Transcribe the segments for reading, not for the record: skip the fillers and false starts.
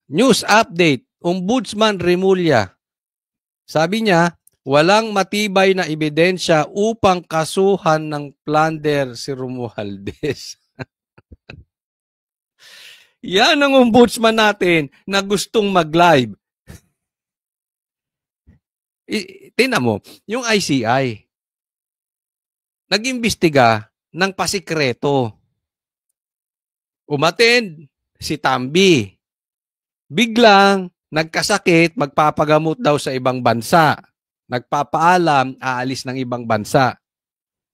News update, Ombudsman Remulla. Sabi niya, walang matibay na ebidensya upang kasuhan ng plunder si Romualdez. Yan ang ombudsman natin na gustong mag-live. Tingnan mo, yung ICI, nag-imbestiga ng pasikreto. Umattend si Tambi. Biglang nagkasakit, magpapagamot daw sa ibang bansa. Nagpapaalam, aalis ng ibang bansa.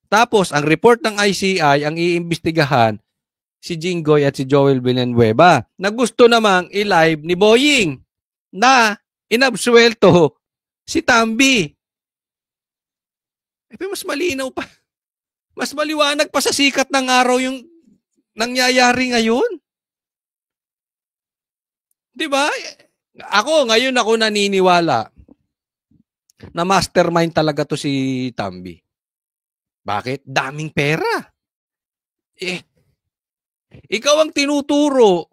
Tapos, ang report ng ICI, ang iimbestigahan, si Jinggoy at si Joel Villanueva, na gusto namang i-live ni Boying na inabsuelto si Tambi. Mas malinaw pa. Mas maliwanag pa sa sikat ng araw yung nangyayari ngayon. Diba? Ngayon ako naniniwala na mastermind talaga to si Tambi. Bakit? Daming pera. Ikaw ang tinuturo.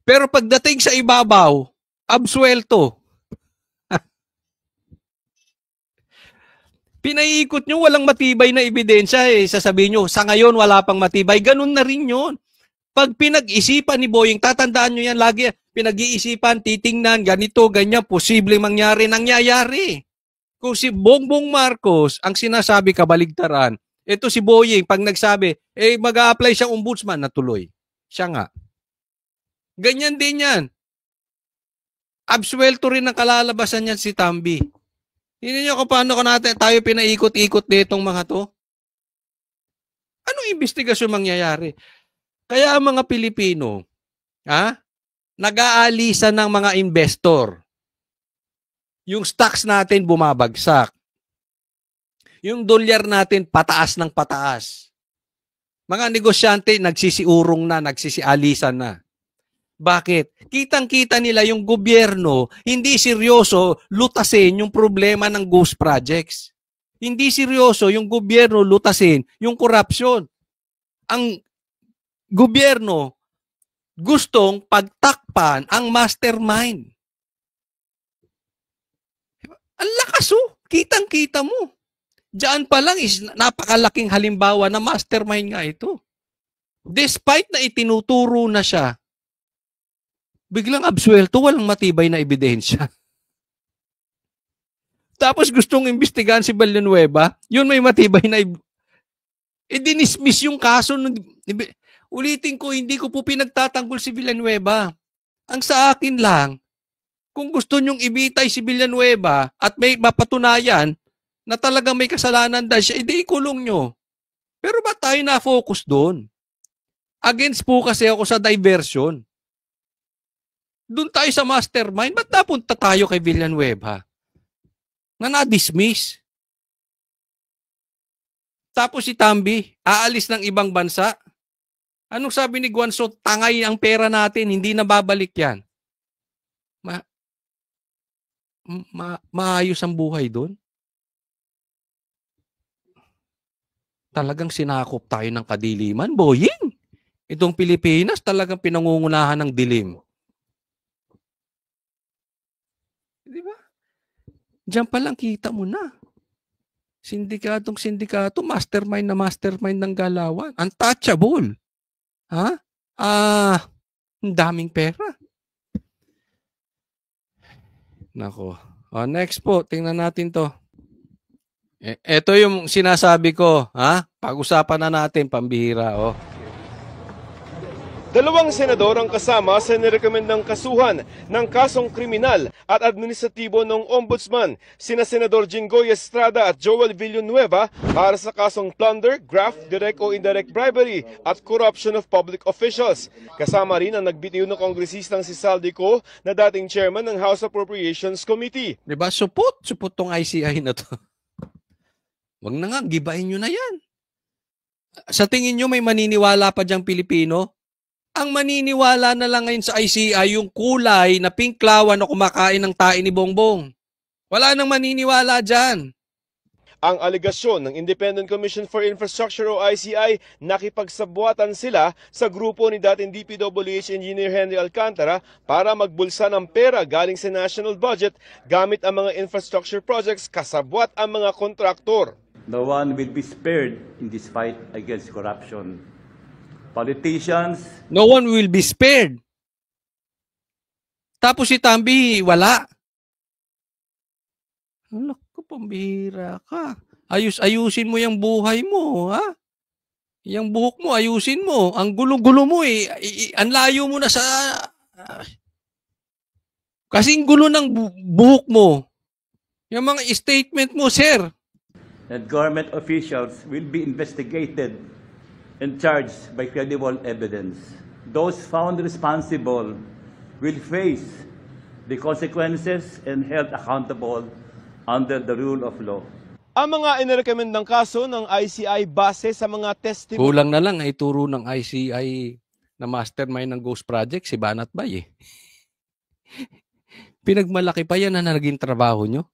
Pero pagdating sa ibabaw, absuelto. Pinaiikot nyo, walang matibay na ebidensya eh. Sasabihin nyo, sa ngayon wala pang matibay. Ganun na rin yun. Pag pinag-isipan ni Boying, tatandaan nyo yan lagi, pinag-iisipan, titingnan, ganito, ganyan, posibleng mangyari, nangyayari. Kung si Bongbong Marcos, ang sinasabi kabaligtaran, ito si Boying, pag nagsabi, mag-a-apply siyang ombudsman, natuloy. Siya nga. Ganyan din yan. Absuelto rin ang kalalabasan niyan si Tambi. Hindi niyo kung paano tayo pinaikot-ikot ditong mga to? Anong investigasyon mangyayari? Kaya ang mga Pilipino, nag-aalisan ng mga investor. Yung stocks natin bumabagsak. Yung dolyar natin pataas ng pataas. Mga negosyante nagsisiurong na, nagsisialisan na. Bakit? Kitang-kita nila yung gobyerno hindi seryoso lutasin yung problema ng ghost projects. Hindi seryoso yung gobyerno lutasin yung corruption. Ang gobyerno gustong pagtakpan ang mastermind. Ang lakas kitang-kita mo. Diyan pa lang is napakalaking halimbawa na mastermind nga ito. Despite na itinuturo na siya, biglang absuelto, walang matibay na ebidensya. Tapos gustong imbestigahan si Villanueva, yun may matibay na dinismiss yung kaso. Ulitin ko, hindi ko po pinagtatanggol si Villanueva. Ang sa akin lang, kung gusto nyong ibitay si Villanueva at may mapatunayan na talagang may kasalanan dahil siya, ikulong nyo. Pero ba tayo na-focus doon? Against po kasi ako sa diversion. Doon tayo sa mastermind, ba't napunta tayo kay Villanueva? Na-dismiss. Tapos si Tambi, aalis ng ibang bansa. Anong sabi ni Guanzo? Tangay ang pera natin, hindi na babalik yan. Maayos ang buhay doon? Talagang sinakop tayo ng kadiliman, Boying. Itong Pilipinas talagang pinangungunahan ng dilim. Diba? Diyan pa lang kita mo na. Sindikato, mastermind na mastermind ng galawan. Untouchable. Ang daming pera. Nako. Next po, tingnan natin to. Ito yung sinasabi ko, pag-usapan na natin, pambihira, Dalawang senador ang kasama sa nirekomendang kasuhan ng kasong kriminal at administratibo ng ombudsman, sina Senador Jinggoy Estrada at Joel Villanueva para sa kasong plunder, graft, direct o indirect bribery at corruption of public officials. Kasama rin ang nagbitiw ng kongresistang si Saldico na dating chairman ng House Appropriations Committee. Diba? Supot tong ICI na to. Wag na nga, gibain nyo na yan. Sa tingin nyo may maniniwala pa diyang Pilipino? Ang maniniwala na lang ngayon sa ICI yung kulay na pinklawan na kumakain ng tae ni Bongbong. Wala nang maniniwala dyan. Ang alegasyon ng Independent Commission for Infrastructure o ICI, nakipagsabwatan sila sa grupo ni dating DPWH Engineer Henry Alcantara para magbulsa ng pera galing sa national budget gamit ang mga infrastructure projects kasabwat ang mga kontraktor. No one will be spared in this fight against corruption. Politicians... No one will be spared. Tapos si Tambi, wala. Alak ko, pambihira ka. Ayusin mo yung buhay mo, ha? Yung buhok mo, ayusin mo. Ang gulo-gulo mo eh. Ang layo mo na sa... Kasing gulo ng buhok mo. Yung mga statement mo, sir. And government officials will be investigated and charged by credible evidence. Those found responsible will face the consequences and held accountable under the rule of law. Ang mga inirekomendang kaso ng ICI base sa mga testimony. Kulang na lang ay turo ng ICI na mastermind ng Ghost Project, si Banat Bay eh. Pinagmalaki pa yan na naging trabaho nyo.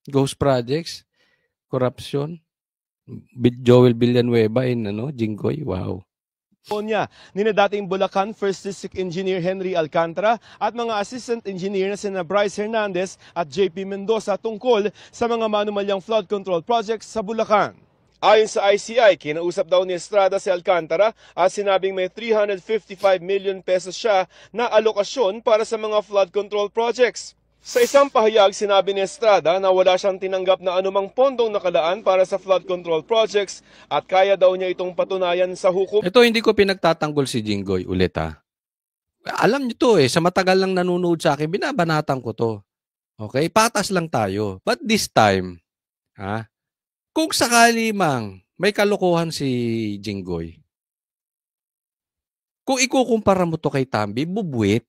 Ghost Projects, corruption, Joel Villanueva in Jinggoy, wow. Niya ni dating Bulacan First District Engineer Henry Alcantara at mga assistant engineer na sina Bryce Hernandez at JP Mendoza tungkol sa mga manumalyang flood control projects sa Bulacan. Ayon sa ICI, kinausap daw ni Estrada si Alcantara at sinabing may 355 million pesos siya na alokasyon para sa mga flood control projects. Sa isang pahayag, sinabi ni Estrada na wala siyang tinanggap na anumang pondong nakalaan para sa flood control projects at kaya daw niya itong patunayan sa hukom. Ito hindi ko pinagtatanggol si Jinggoy ulit ha. Alam niyo to eh, sa matagal lang nanonood sa akin, binabanatan ko to. Okay, patas lang tayo. But this time, kung sakali mang may kalokohan si Jinggoy, kung ikukumpara mo to kay Tambi, bubuwit.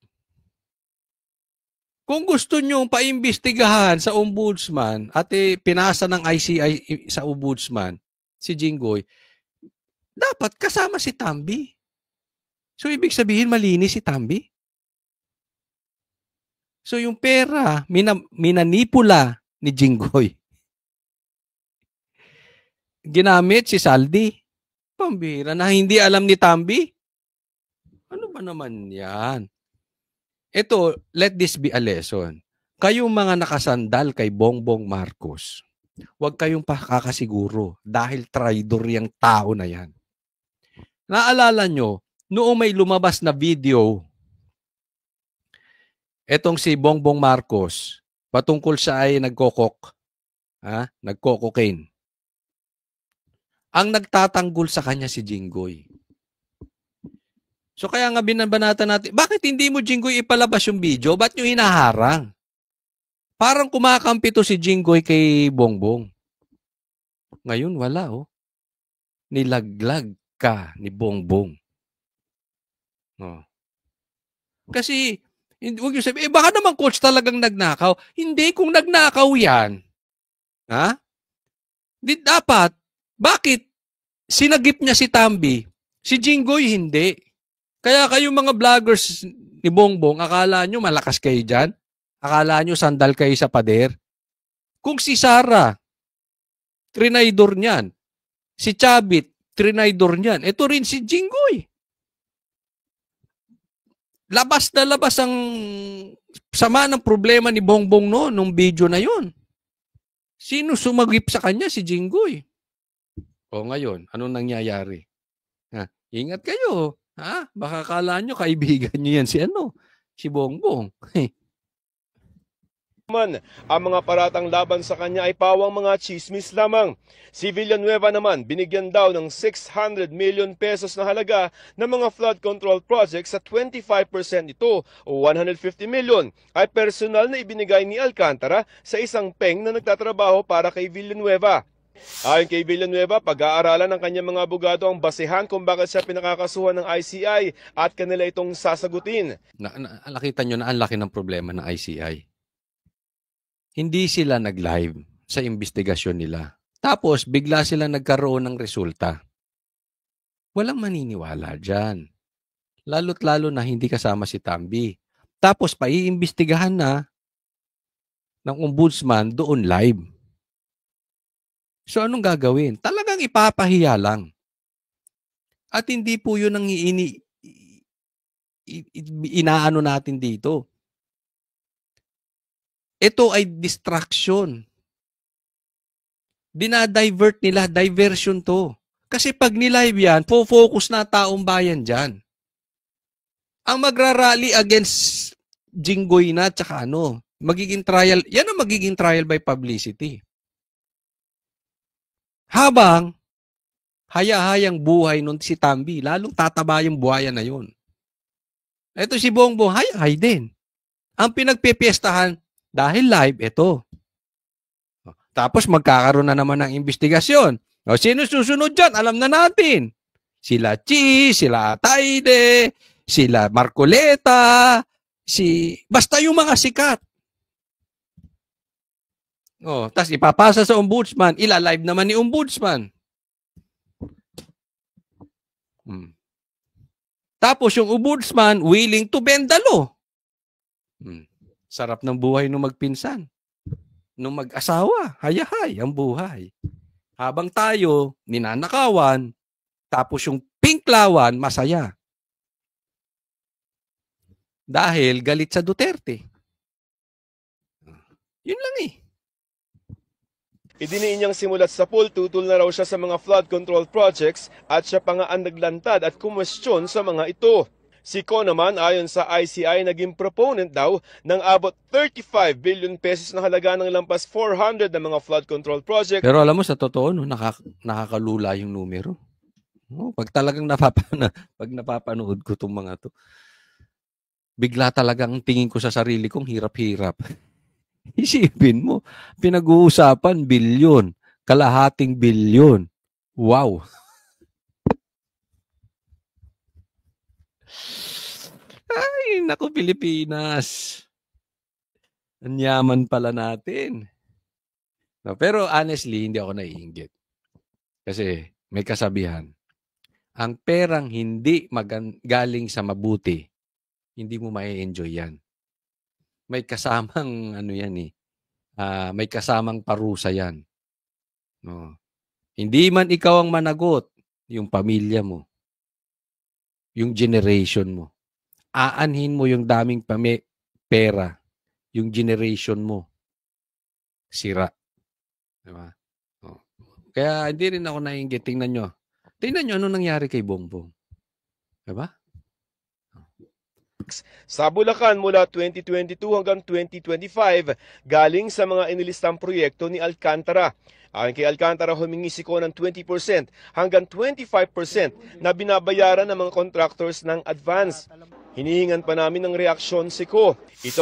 Kung gusto nyo paimbestigahan sa ombudsman at pinasa ng ICI sa ombudsman, si Jinggoy, dapat kasama si Tambi. So, ibig sabihin, malinis si Tambi. So, yung pera, minanipula ni Jinggoy. Ginamit si Saldi. Pambira na hindi alam ni Tambi. Ano ba naman yan? Ito, let this be a lesson. Kayong mga nakasandal kay Bongbong Marcos, huwag kayong pakakasiguro dahil traidor yung tao na yan. Naalala nyo, noong may lumabas na video, etong si Bongbong Marcos, patungkol siya ay nagkokok, nagkokokaine. Ang nagtatanggol sa kanya si Jinggoy. So kaya nga binabanatan natin, bakit hindi mo Jinggoy ipalabas yung video? Ba't nyo hinaharang? Parang kumakampi to si Jinggoy kay Bongbong. Ngayon wala oh. Nilaglag ka ni Bongbong. No. Kasi, huwag nyo sabihin, baka naman coach talagang nagnakaw. Hindi, kung nagnakaw yan, di dapat, bakit sinagip niya si Tambi? Si Jinggoy hindi. Kaya kayong mga vloggers ni Bongbong, akala nyo malakas kayo dyan? Akala nyo sandal kayo sa pader? Kung si Sara, trinaydor niyan. Si Chabit, trinaydor niyan. Ito rin si Jinggoy. Labas na labas ang sama ng problema ni Bongbong nung video na yon. Sino sumagip sa kanya? Si Jinggoy. O ngayon, anong nangyayari? Ingat kayo. Baka kala nyo, kaibigan nyo yan si Bongbong. Ang mga paratang laban sa kanya ay pawang mga chismis lamang. Si Villanueva naman, binigyan daw ng 600 million pesos na halaga ng mga flood control projects sa 25% nito o 150 million ay personal na ibinigay ni Alcantara sa isang peng na nagtatrabaho para kay Villanueva. Ayon kay Villanueva, pag-aaralan ng kanyang mga abogado ang basehan kung bakit siya pinakakasuhan ng ICI at kanila itong sasagutin. Nakita nyo na ang laki ng problema ng ICI. Hindi sila nag-live sa investigasyon nila. Tapos, bigla sila nagkaroon ng resulta. Walang maniniwala dyan. Lalo't lalo na hindi kasama si Tambi. Tapos, paiimbestigahan na ng ombudsman doon live. So anong gagawin? Talagang ipapahiya lang. At hindi po yun ang inaano natin dito. Ito ay distraction. Dinadivert nila, diversion to. Kasi pag nilive yan, focus na taong bayan dyan. Ang magrarally against Jinggoy na tsaka magiging trial, yan ang magiging trial by publicity. Habang haya-hayang buhay nun si Tambi, lalong tataba yung buhaya na yun. Ito si Bongbong, haya-hay din. Ang pinagpipiestahan, dahil live, ito. Tapos magkakaroon na naman ng investigasyon. O, sino susunod dyan? Alam na natin. Sila Chi, sila Ataide, sila Marcoleta, basta yung mga sikat. O, tapos ipapasa sa ombudsman, ila-live naman ni ombudsman. Tapos yung ombudsman willing to bend the law. Sarap ng buhay nung magpinsan. Nung mag-asawa, hayahay ang buhay. Habang tayo, ninanakawan, tapos yung pinklawan, masaya. Dahil galit sa Duterte. Yun lang eh. Idiniin niyang simulat sa pool, tutol na raw siya sa mga flood control projects at siya pa nga ang naglantad at kumwestiyon sa mga ito. Si Ko naman, ayon sa ICI, naging proponent daw ng abot 35 billion pesos na halaga ng lampas 400 na mga flood control project. Pero alam mo, sa totoo, nakakalula yung numero. Pag talagang pag napapanood ko itong mga to, bigla talagang tingin ko sa sarili kong hirap-hirap. Isipin mo, pinag-uusapan bilyon, kalahating bilyon. Wow! Ay, naku Pilipinas. Ang yaman pala natin. No, pero honestly, hindi ako naiinggit. Kasi may kasabihan. Ang perang hindi galing sa mabuti, hindi mo mai-enjoy yan. May kasamang may kasamang parusa yan. No. Hindi man ikaw ang managot, yung pamilya mo, yung generation mo. Aanhin mo yung daming pera, yung generation mo. Sira. Diba? Oh. Kaya hindi rin ako naiinggit. Tingnan nyo ano nangyari kay Bongbong. Diba? Sa Bulacan mula 2022 hanggang 2025 galing sa mga inilistang proyekto ni Alcantara. Ayon kay Alcantara, humingi si Ko ng 20% hanggang 25% na binabayaran ng mga contractors ng advance. Hinihingan pa namin ng reaksyon si Ko. Ito